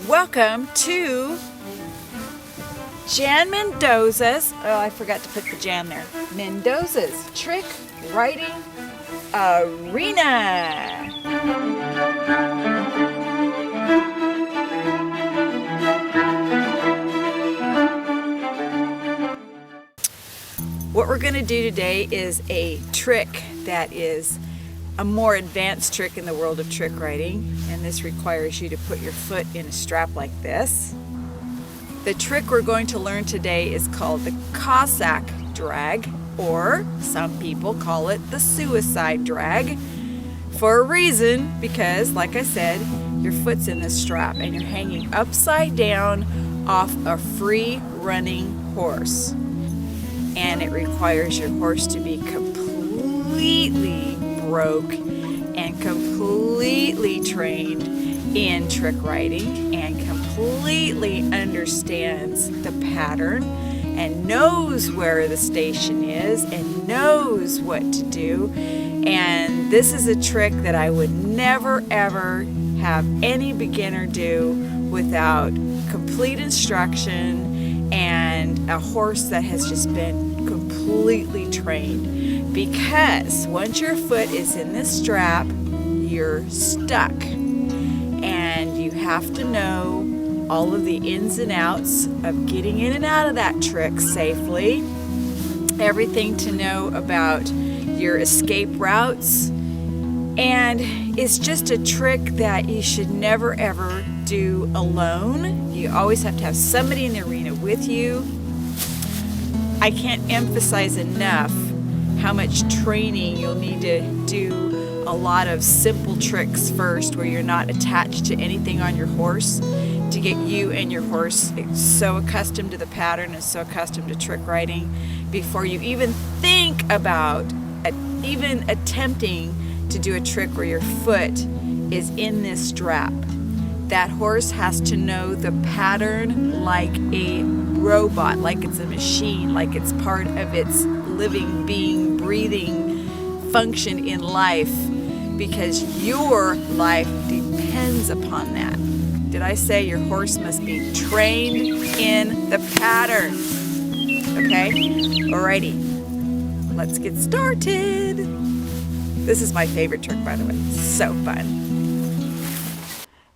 Welcome to Jan Mendoza's, oh, I forgot to put the Jan there, Mendoza's Trick Writing Arena. What we're going to do today is a trick that is a more advanced trick in the world of trick writing, and this requires you to put your foot in a strap like this. The trick we're going to learn today is called the Cossack Drag, or some people call it the suicide drag, for a reason, because like I said, your foot's in this strap and you're hanging upside down off a free running horse. And it requires your horse to be completely broke and completely trained in trick writing and completely understands the pattern and knows where the station is and knows what to do. And this is a trick that I would never ever have any beginner do without complete instruction and a horse that has just been completely trained, because once your foot is in this strap, you're stuck, and you have to know all of the ins and outs of getting in and out of that trick safely, everything to know about your escape routes, and it's just a trick that you should never ever do alone. You always have to have somebody in the arena with you. I can't emphasize enough how much training you'll need to do a lot of simple tricks first where you're not attached to anything on your horse, to get you and your horse so accustomed to the pattern and so accustomed to trick writing before you even think about even attempting to do a trick where your foot is in this strap. That horse has to know the pattern like a robot, like it's a machine, like it's part of its living, being, breathing function in life, because your life depends upon that. Did I say your horse must be trained in the pattern? Okay? Alrighty, let's get started. This is my favorite trick, by the way. So fun.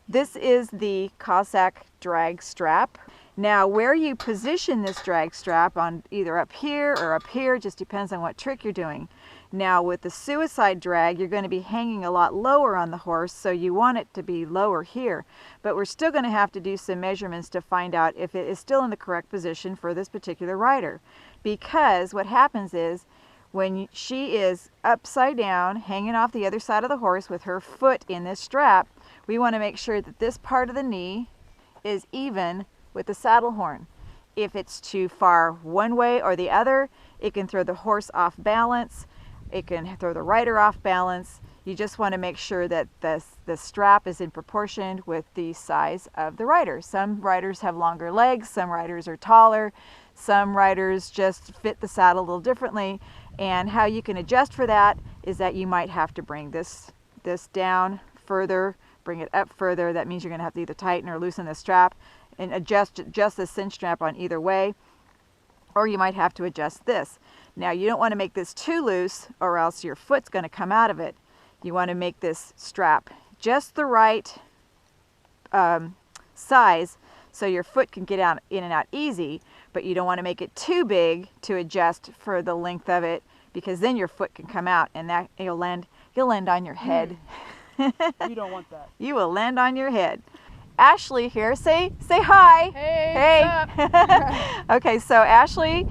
This is the Cossack Drag strap. Now, where you position this drag strap, on either up here or up here, just depends on what trick you're doing. Now, with the suicide drag, you're going to be hanging a lot lower on the horse, so you want it to be lower here. But we're still going to have to do some measurements to find out if it is still in the correct position for this particular rider. Because what happens is, when she is upside down, hanging off the other side of the horse with her foot in this strap, we want to make sure that this part of the knee is even with the saddle horn. If it's too far one way or the other, it can throw the horse off balance. It can throw the rider off balance. You just want to make sure that the strap is in proportion with the size of the rider. Some riders have longer legs, some riders are taller, some riders just fit the saddle a little differently. And how you can adjust for that is that you might have to bring this down further, bring it up further. That means you're going to have to either tighten or loosen the strap and adjust the cinch strap on either way, or you might have to adjust this. Now, you don't want to make this too loose or else your foot's going to come out of it. You want to make this strap just the right size so your foot can get out in and out easy, but you don't want to make it too big to adjust for the length of it, because then your foot can come out and that you'll land on your head. You don't want that. You will land on your head. Ashley here, say hi. Hey. What's up? Okay, so Ashley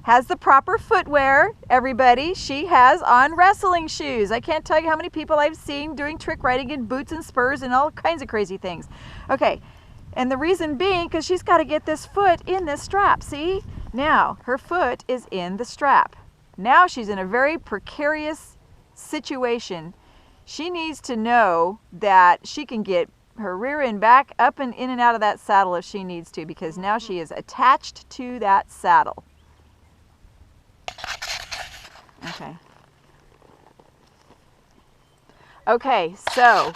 has the proper footwear, everybody. She has on wrestling shoes. I can't tell you how many people I've seen doing trick writing in boots and spurs and all kinds of crazy things. Okay, and the reason being because she's got to get this foot in this strap. See? Now, her foot is in the strap. Now she's in a very precarious situation. She needs to know that she can get her rear end back up and in and out of that saddle if she needs to, because now she is attached to that saddle. Okay. Okay, so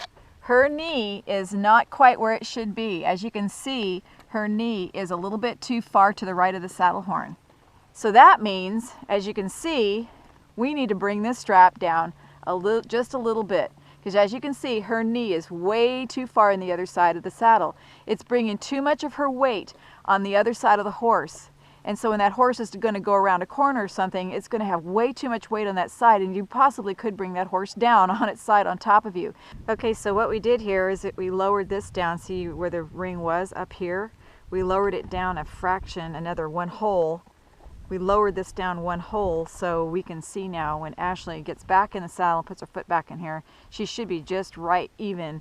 her knee is not quite where it should be. As you can see, her knee is a little bit too far to the right of the saddle horn. So that means, as you can see, we need to bring this strap down just a little bit. Because as you can see, her knee is way too far on the other side of the saddle. It's bringing too much of her weight on the other side of the horse. And so when that horse is going to go around a corner or something, it's going to have way too much weight on that side, and you possibly could bring that horse down on its side on top of you. Okay, so what we did here is that we lowered this down. See where the ring was up here? We lowered it down a fraction, another 1 hole. We lowered this down 1 hole so we can see now when Ashley gets back in the saddle and puts her foot back in here, she should be just right even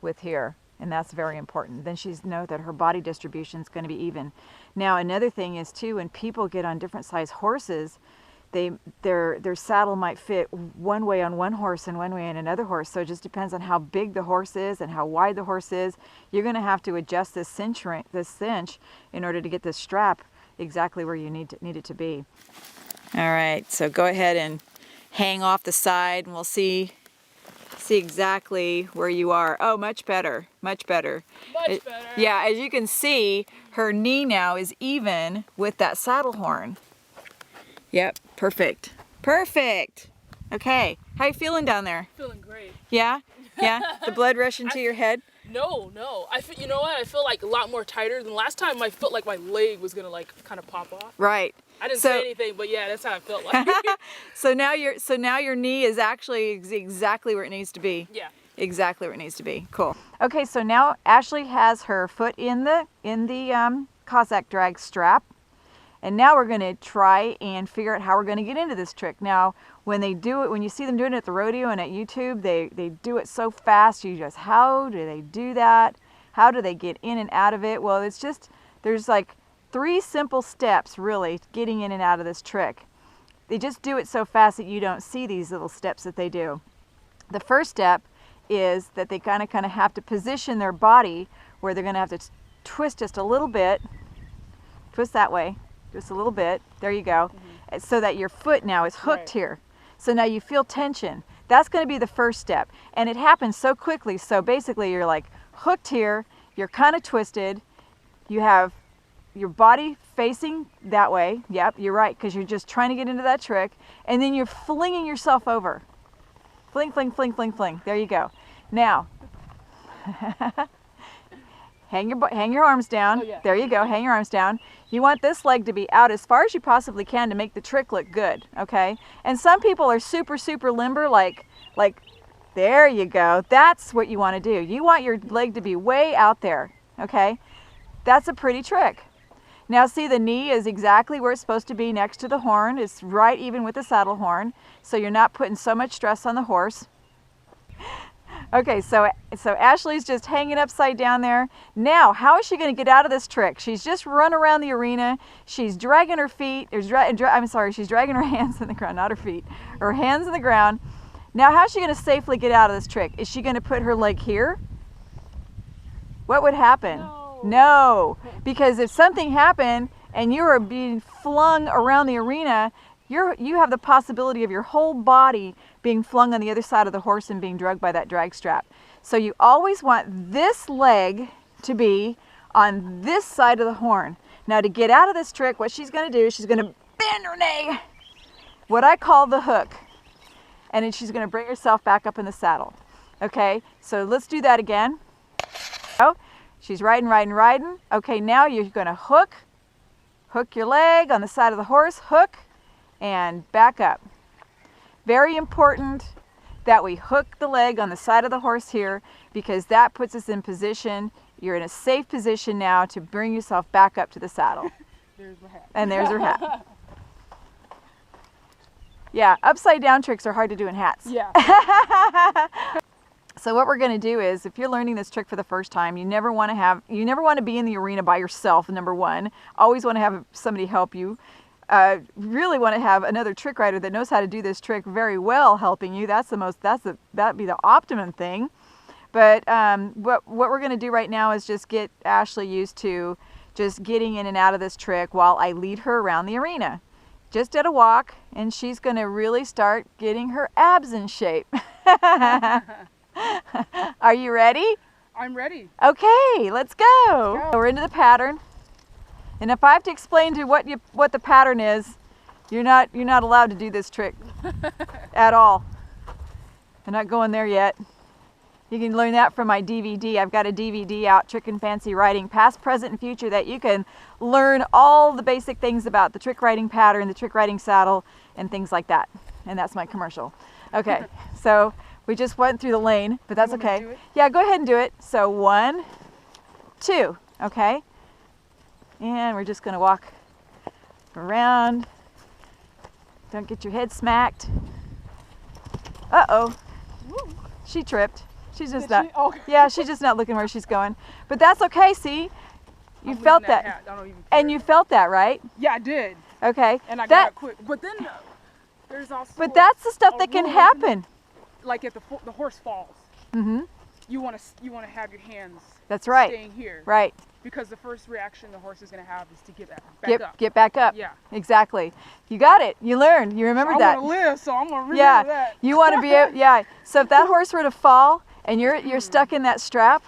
with here. And that's very important. Then she's know that her body distribution is going to be even. Now another thing is too, when people get on different size horses, their saddle might fit one way on one horse and one way on another horse. So it just depends on how big the horse is and how wide the horse is. You're going to have to adjust this cinch in order to get this strap exactly where you need it to be. All right, so go ahead and hang off the side and we'll see exactly where you are. Oh, much better, much better. Much better. Yeah, as you can see, her knee now is even with that saddle horn. Yep, perfect. Perfect. Okay, how you feeling down there? Feeling great. Yeah? Yeah? The blood rushing to your head? No. You know what? I feel like a lot more tighter than last time. I felt like my leg was gonna like kind of pop off. Right. I didn't say anything, but yeah, that's how I felt like. So now your knee is actually exactly where it needs to be. Yeah. Exactly where it needs to be. Cool. Okay, so now Ashley has her foot in the Cossack Drag strap, and now we're going to try and figure out how we're going to get into this trick. Now, when they do it, when you see them doing it at the rodeo and at YouTube, they do it so fast. You just, how do they do that? How do they get in and out of it? Well, it's just there's like 3 simple steps really getting in and out of this trick. They just do it so fast that you don't see these little steps that they do. The first step is that they kind of have to position their body where they're going to have to twist just a little bit. Twist that way, just a little bit. There you go. Mm-hmm. So that your foot now is hooked here. So now you feel tension. That's going to be the first step. And it happens so quickly. So basically you're like hooked here, you're kind of twisted, you have your body facing that way. Yep, you're right, because you're just trying to get into that trick. And then you're flinging yourself over. Fling, fling, fling, fling, fling. There you go. Now, hang your arms down. Oh, yeah. There you go. Hang your arms down. You want this leg to be out as far as you possibly can to make the trick look good, okay? And some people are super, super limber, like there you go. That's what you want to do. You want your leg to be way out there, okay? That's a pretty trick. Now see, the knee is exactly where it's supposed to be next to the horn. It's right even with the saddle horn, so you're not putting so much stress on the horse. Okay, so Ashley's just hanging upside down there. Now, how is she going to get out of this trick? She's just run around the arena. She's dragging her feet. She's dragging her hands in the ground, not her feet. Her hands in the ground. Now, how's she going to safely get out of this trick? Is she going to put her leg here? What would happen? No, because if something happened and you are being flung around the arena, you have the possibility of your whole body being flung on the other side of the horse and being dragged by that drag strap. So you always want this leg to be on this side of the horn. Now to get out of this trick, what she's going to do is she's going to bend her knee, what I call the hook, and then she's going to bring herself back up in the saddle. Okay, so let's do that again. Oh. She's riding. Okay, now you're going to hook your leg on the side of the horse, hook, and back up. Very important that we hook the leg on the side of the horse here, because that puts us in position. You're in a safe position now to bring yourself back up to the saddle. There's my hat. And there's her hat. Yeah, upside down tricks are hard to do in hats. Yeah. So what we're going to do is, if you're learning this trick for the first time, you never want to be in the arena by yourself, number one. Always want to have somebody help you. Really want to have another trick rider that knows how to do this trick very well helping you. That'd be the optimum thing. But what we're going to do right now is just get Ashley used to just getting in and out of this trick while I lead her around the arena. Just at a walk, and she's going to really start getting her abs in shape. Are you ready? I'm ready. Okay, let's go. We're into the pattern. And if I have to explain to what the pattern is, you're not allowed to do this trick at all. I'm not going there yet. You can learn that from my DVD. I've got a DVD out, Trick and Fancy Riding, past, present, and future, that you can learn all the basic things about the trick riding pattern, the trick riding saddle, and things like that. And that's my commercial. Okay, so we just went through the lane, but that's okay. Yeah, go ahead and do it. So 1, 2, okay? And we're just gonna walk around. Don't get your head smacked. Uh-oh, she tripped. She's just not, yeah, she's just not looking where she's going. But that's okay, see? You felt that. And you felt that, right? Yeah, I did. Okay. And I got it quick. But then there's also But that's the stuff that can happen. Like if the horse falls. Mm-hmm. You want to have your hands That's right. staying here. Right. Because the first reaction the horse is going to have is to get back up. Get back up. Yeah. Exactly. You got it. You learned. You remembered that. I want to live, so I'm going to remember that. You want to be yeah. So if that horse were to fall and you're stuck in that strap,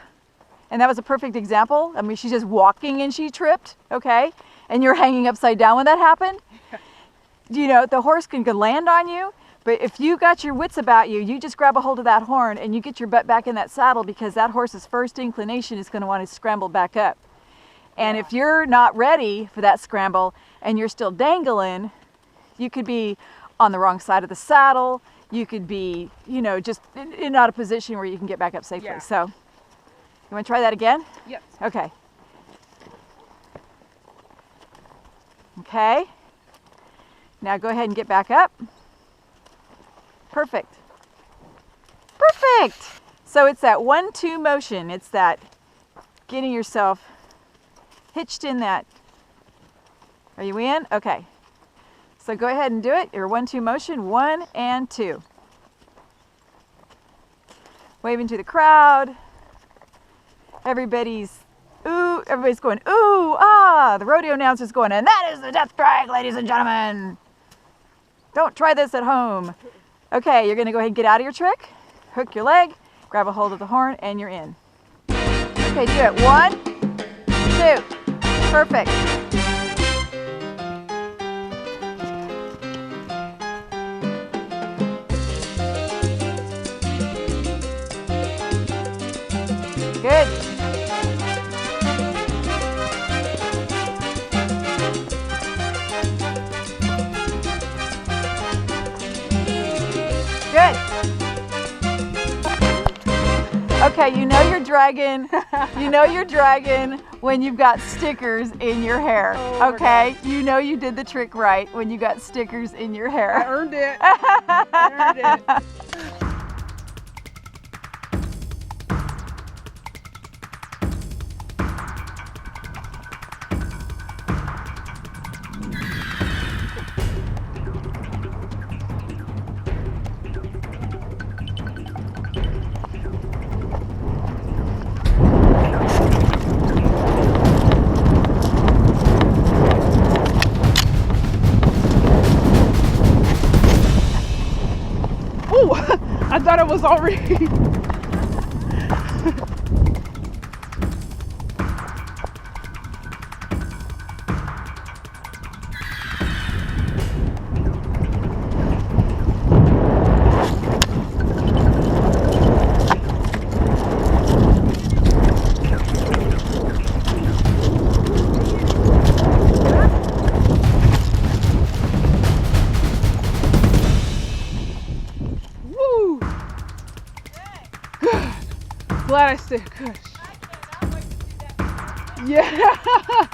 and that was a perfect example. I mean, she's just walking and she tripped, okay? And you're hanging upside down when that happened. You know, the horse can land on you, but if you got your wits about you, you just grab a hold of that horn and you get your butt back in that saddle, because that horse's first inclination is going to want to scramble back up. And if you're not ready for that scramble and you're still dangling, you could be on the wrong side of the saddle. You could be, you know, just in not a position where you can get back up safely. Yeah. So, you want to try that again? Yes. Okay. Okay. Now go ahead and get back up. Perfect. Perfect. So it's that 1-2 motion. It's that getting yourself hitched in that. Are you in? Okay. So go ahead and do it. Your 1-2 motion, 1 and 2. Waving to the crowd. Everybody's going, ooh, ah. The rodeo announcer's going, and that is the death drag, ladies and gentlemen. Don't try this at home. Okay, you're gonna go ahead and get out of your trick, hook your leg, grab a hold of the horn, and you're in. Okay, do it. 1, 2. Perfect. Good. Good. Okay, you know you're dragging. You know you're dragging when you've got stickers in your hair. Okay, you know you did the trick right when you got stickers in your hair. I earned it. I earned it. Ooh, I thought it was already. Glad I stayed. Good. Yeah.